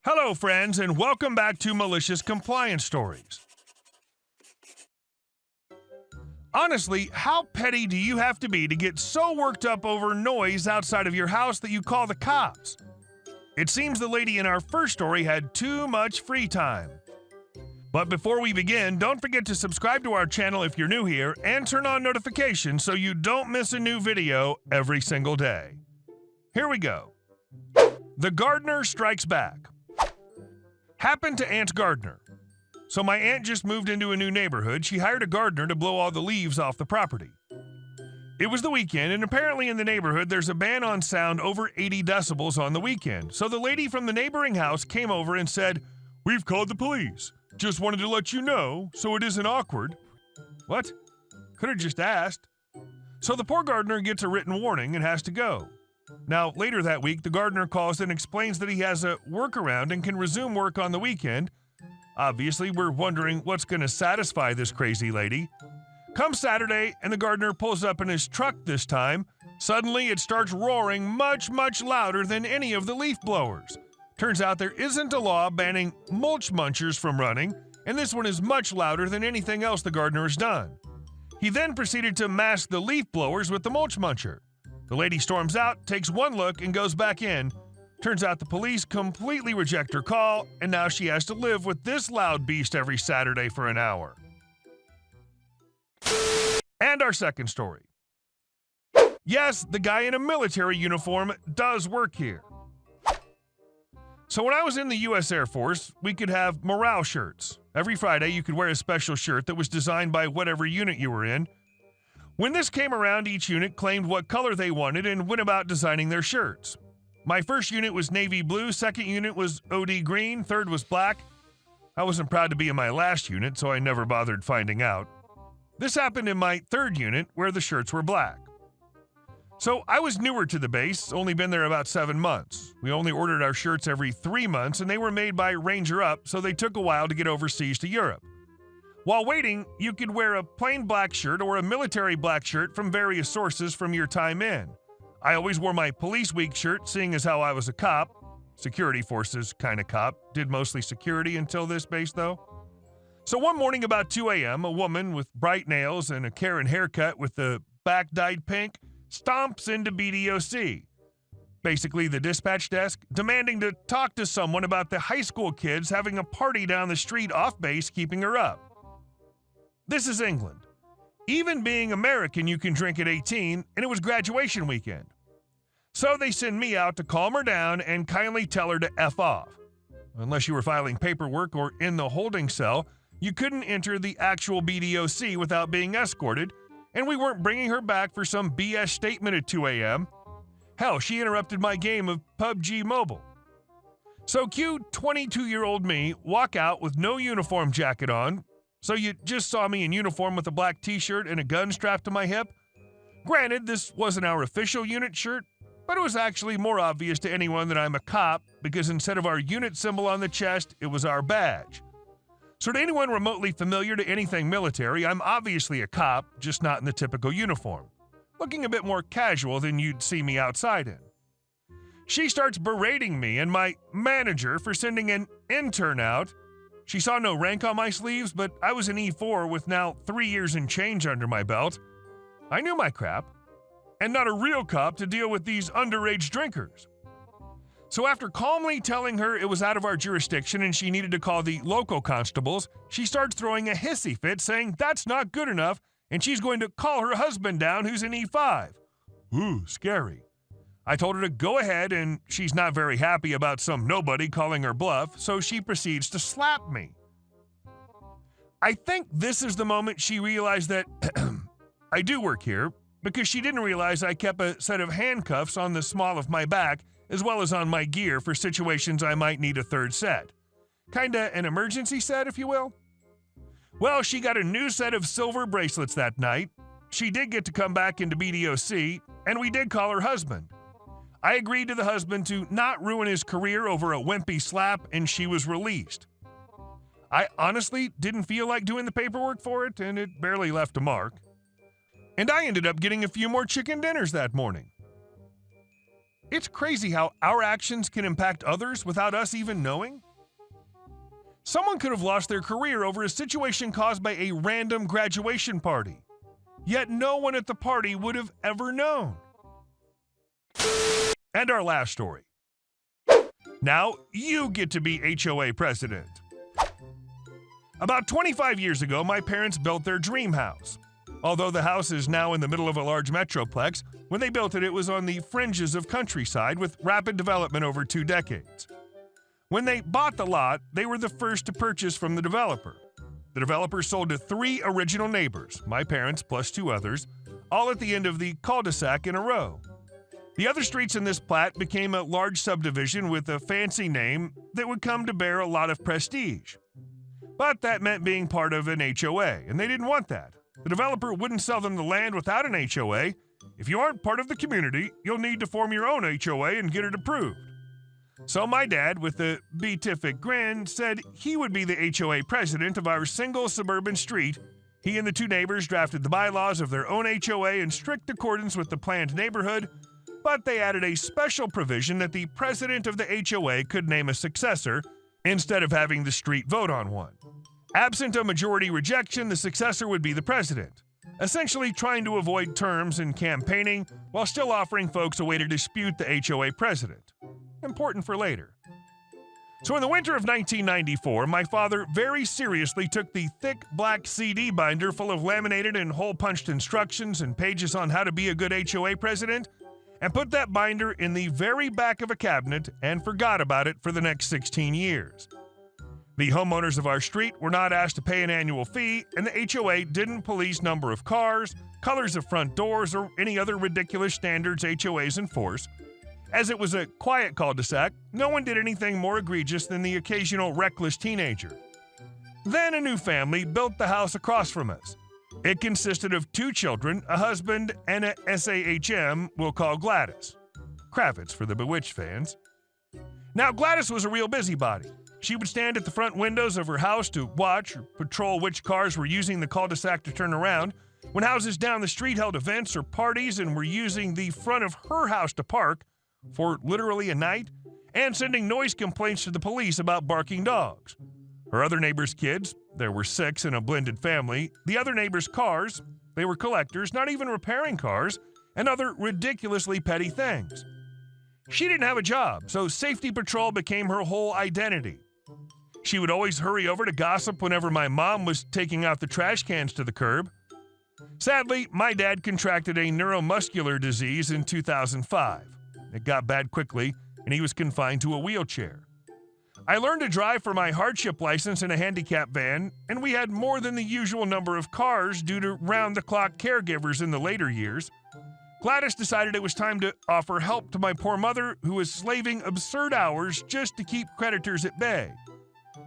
Hello, friends, and welcome back to Malicious Compliance Stories. Honestly, how petty do you have to be to get so worked up over noise outside of your house that you call the cops? It seems the lady in our first story had too much free time. But before we begin, don't forget to subscribe to our channel if you're new here and turn on notifications so you don't miss a new video every single day. Here we go. The gardener strikes back. Happened to Aunt Gardner. So my aunt just moved into a new neighborhood. She hired a gardener to blow all the leaves off the property. It was the weekend, and apparently in the neighborhood there's a ban on sound over 80 decibels on the weekend. So the lady from the neighboring house came over and said, "We've called the police. Just wanted to let you know so it isn't awkward." What? Could have just asked. So the poor gardener gets a written warning and has to go. Now, later that week, the gardener calls and explains that he has a workaround and can resume work on the weekend. Obviously, we're wondering what's going to satisfy this crazy lady. Come Saturday, and the gardener pulls up in his truck this time. Suddenly, it starts roaring much, much louder than any of the leaf blowers. Turns out there isn't a law banning mulch munchers from running, and this one is much louder than anything else the gardener has done. He then proceeded to mask the leaf blowers with the mulch muncher. The lady storms out, takes one look, and goes back in. Turns out the police completely reject her call, and now she has to live with this loud beast every Saturday for an hour. And our second story. Yes, the guy in a military uniform does work here. So when I was in the U.S. Air Force, we could have morale shirts. Every Friday, you could wear a special shirt that was designed by whatever unit you were in. When this came around, each unit claimed what color they wanted and went about designing their shirts. My first unit was navy blue, second unit was OD green, third was black. I wasn't proud to be in my last unit, so I never bothered finding out. This happened in my third unit, where the shirts were black. So I was newer to the base, only been there about 7 months. We only ordered our shirts every 3 months, and they were made by Ranger Up, so they took a while to get overseas to Europe. While waiting, you could wear a plain black shirt or a military black shirt from various sources from your time in. I always wore my Police Week shirt, seeing as how I was a cop. Security forces kind of cop. Did mostly security until this base, though. So one morning about 2 a.m., a woman with bright nails and a Karen haircut with the back dyed pink stomps into BDOC, basically the dispatch desk, demanding to talk to someone about the high school kids having a party down the street off base keeping her up. This is England. Even being American, you can drink at 18, and it was graduation weekend. So they send me out to calm her down and kindly tell her to F off. Unless you were filing paperwork or in the holding cell, you couldn't enter the actual BDOC without being escorted, and we weren't bringing her back for some BS statement at 2 a.m. Hell, she interrupted my game of PUBG Mobile. So cue 22-year-old me walk out with no uniform jacket on. So you just saw me in uniform with a black t-shirt and a gun strapped to my hip? Granted, this wasn't our official unit shirt, but it was actually more obvious to anyone that I'm a cop because instead of our unit symbol on the chest, it was our badge. So to anyone remotely familiar to anything military, I'm obviously a cop, just not in the typical uniform, looking a bit more casual than you'd see me outside in. She starts berating me and my manager for sending an intern out. She saw no rank on my sleeves, but I was an E4 with now 3 years and change under my belt. I knew my crap, and not a real cop to deal with these underage drinkers. So after calmly telling her it was out of our jurisdiction and she needed to call the local constables, she starts throwing a hissy fit saying that's not good enough and she's going to call her husband down who's an E5. Ooh, scary. I told her to go ahead, and she's not very happy about some nobody calling her bluff, so she proceeds to slap me. I think this is the moment she realized that I do work here, because she didn't realize I kept a set of handcuffs on the small of my back, as well as on my gear for situations I might need a third set. Kinda an emergency set, if you will. Well, she got a new set of silver bracelets that night. She did get to come back into BDOC, and we did call her husband. I agreed to the husband to not ruin his career over a wimpy slap, and she was released. I honestly didn't feel like doing the paperwork for it, and it barely left a mark. And I ended up getting a few more chicken dinners that morning. It's crazy how our actions can impact others without us even knowing. Someone could have lost their career over a situation caused by a random graduation party, yet no one at the party would have ever known. And our last story. Now you get to be HOA president. About 25 years ago, my parents built their dream house. Although the house is now in the middle of a large metroplex, when they built it, it was on the fringes of countryside with rapid development over 2 decades. When they bought the lot, they were the first to purchase from the developer. The developer sold to 3 original neighbors, my parents plus 2 others, all at the end of the cul-de-sac in a row. The other streets in this plat became a large subdivision with a fancy name that would come to bear a lot of prestige. But that meant being part of an HOA, and they didn't want that. The developer wouldn't sell them the land without an HOA. If you aren't part of the community, you'll need to form your own HOA and get it approved. So my dad, with a beatific grin, said he would be the HOA president of our single suburban street. He and the 2 neighbors drafted the bylaws of their own HOA in strict accordance with the planned neighborhood, but they added a special provision that the president of the HOA could name a successor instead of having the street vote on one. Absent a majority rejection, the successor would be the president, essentially trying to avoid terms in campaigning while still offering folks a way to dispute the HOA president. Important for later. So in the winter of 1994, my father very seriously took the thick black CD binder full of laminated and hole-punched instructions and pages on how to be a good HOA president and put that binder in the very back of a cabinet and forgot about it for the next 16 years. The homeowners of our street were not asked to pay an annual fee, and the HOA didn't police number of cars, colors of front doors, or any other ridiculous standards HOAs enforce. As it was a quiet cul-de-sac, no one did anything more egregious than the occasional reckless teenager. Then a new family built the house across from us. It consisted of 2 children, a husband, and a SAHM we'll call Gladys. Kravitz for the Bewitched fans. Now, Gladys was a real busybody. She would stand at the front windows of her house to watch or patrol which cars were using the cul-de-sac to turn around, when houses down the street held events or parties and were using the front of her house to park for literally a night, and sending noise complaints to the police about barking dogs. Her other neighbors' kids, there were 6 in a blended family, the other neighbors' cars, they were collectors, not even repairing cars, and other ridiculously petty things. She didn't have a job, so safety patrol became her whole identity. She would always hurry over to gossip whenever my mom was taking out the trash cans to the curb. Sadly, my dad contracted a neuromuscular disease in 2005. It got bad quickly, and he was confined to a wheelchair. I learned to drive for my hardship license in a handicap van, and we had more than the usual number of cars due to round-the-clock caregivers in the later years. Gladys decided it was time to offer help to my poor mother, who was slaving absurd hours just to keep creditors at bay.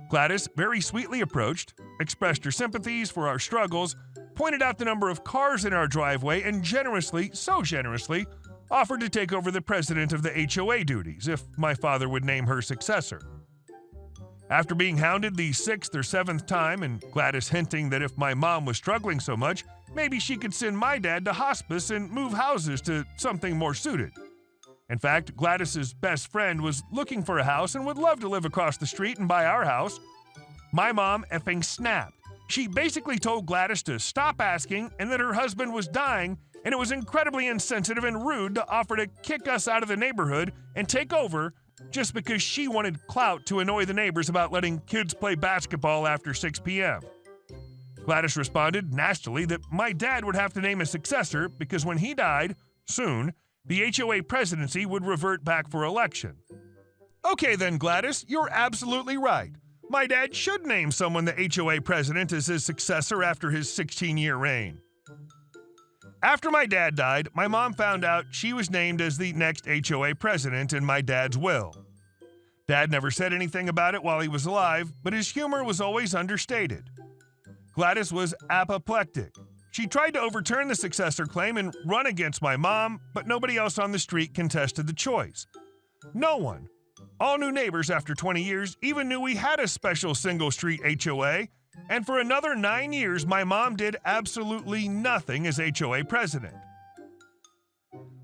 Gladys very sweetly approached, expressed her sympathies for our struggles, pointed out the number of cars in our driveway, and generously, so generously, offered to take over the president of the HOA duties if my father would name her successor. After being hounded the 6th or 7th time and Gladys hinting that if my mom was struggling so much, maybe she could send my dad to hospice and move houses to something more suited. In fact, Gladys's best friend was looking for a house and would love to live across the street and buy our house. My mom effing snapped. She basically told Gladys to stop asking and that her husband was dying, and it was incredibly insensitive and rude to offer to kick us out of the neighborhood and take over just because she wanted clout to annoy the neighbors about letting kids play basketball after 6 p.m. Gladys responded nastily that my dad would have to name a successor because when he died, soon, the HOA presidency would revert back for election. Okay then, Gladys, you're absolutely right. My dad should name someone the HOA president as his successor after his 16-year reign. After my dad died, my mom found out she was named as the next HOA president in my dad's will. Dad never said anything about it while he was alive, but his humor was always understated. Gladys was apoplectic. She tried to overturn the successor claim and run against my mom, but nobody else on the street contested the choice. No one. All new neighbors after 20 years even knew we had a special single-street HOA, and for another 9 years, my mom did absolutely nothing as HOA president.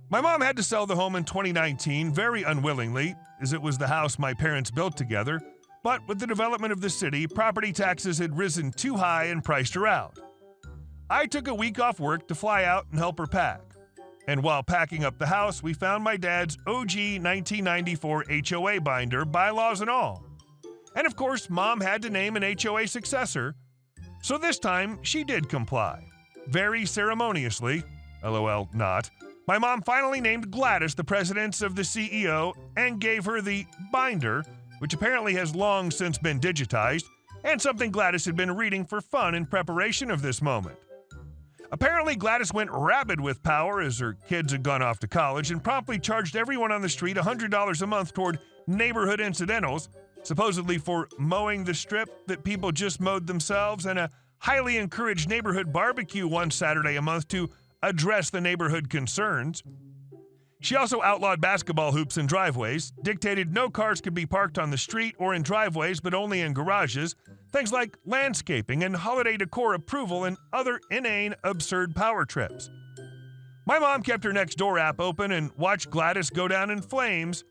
My mom had to sell the home in 2019 very unwillingly, as it was the house my parents built together, but with the development of the city, property taxes had risen too high and priced her out. I took a week off work to fly out and help her pack. And while packing up the house, we found my dad's OG 1994 HOA binder, bylaws and all. And of course, Mom had to name an HOA successor, so this time she did comply. Very ceremoniously, LOL not, my mom finally named Gladys the president of the CEO and gave her the binder, which apparently has long since been digitized, and something Gladys had been reading for fun in preparation of this moment. Apparently, Gladys went rabid with power as her kids had gone off to college and promptly charged everyone on the street $100 a month toward neighborhood incidentals, supposedly for mowing the strip that people just mowed themselves, and a highly encouraged neighborhood barbecue one Saturday a month to address the neighborhood concerns. She also outlawed basketball hoops in driveways, dictated no cars could be parked on the street or in driveways but only in garages, things like landscaping and holiday decor approval and other inane, absurd power trips. My mom kept her Nextdoor app open and watched Gladys go down in flames.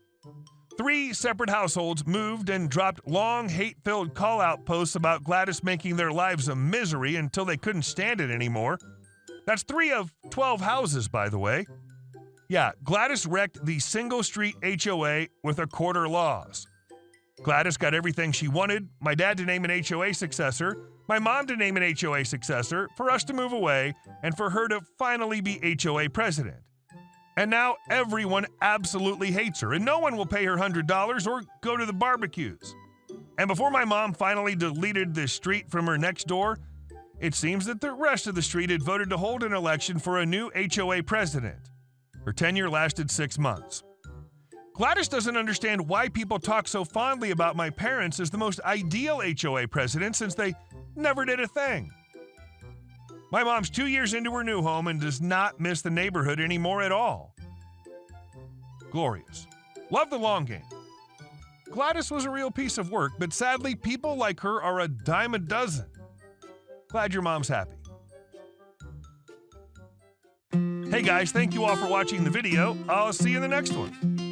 3 separate households moved and dropped long, hate-filled call-out posts about Gladys making their lives a misery until they couldn't stand it anymore. That's 3 of 12 houses, by the way. Yeah, Gladys wrecked the single-street HOA with a quarter loss. Gladys got everything she wanted, my dad to name an HOA successor, my mom to name an HOA successor, for us to move away, and for her to finally be HOA president. And now everyone absolutely hates her, and no one will pay her $100 or go to the barbecues. And before my mom finally deleted the street from her Nextdoor, it seems that the rest of the street had voted to hold an election for a new HOA president. Her tenure lasted 6 months. Gladys doesn't understand why people talk so fondly about my parents as the most ideal HOA president since they never did a thing. My mom's 2 years into her new home and does not miss the neighborhood anymore at all. Glorious. Love the long game. Gladys was a real piece of work, but sadly, people like her are a dime a dozen. Glad your mom's happy. Hey guys, thank you all for watching the video. I'll see you in the next one.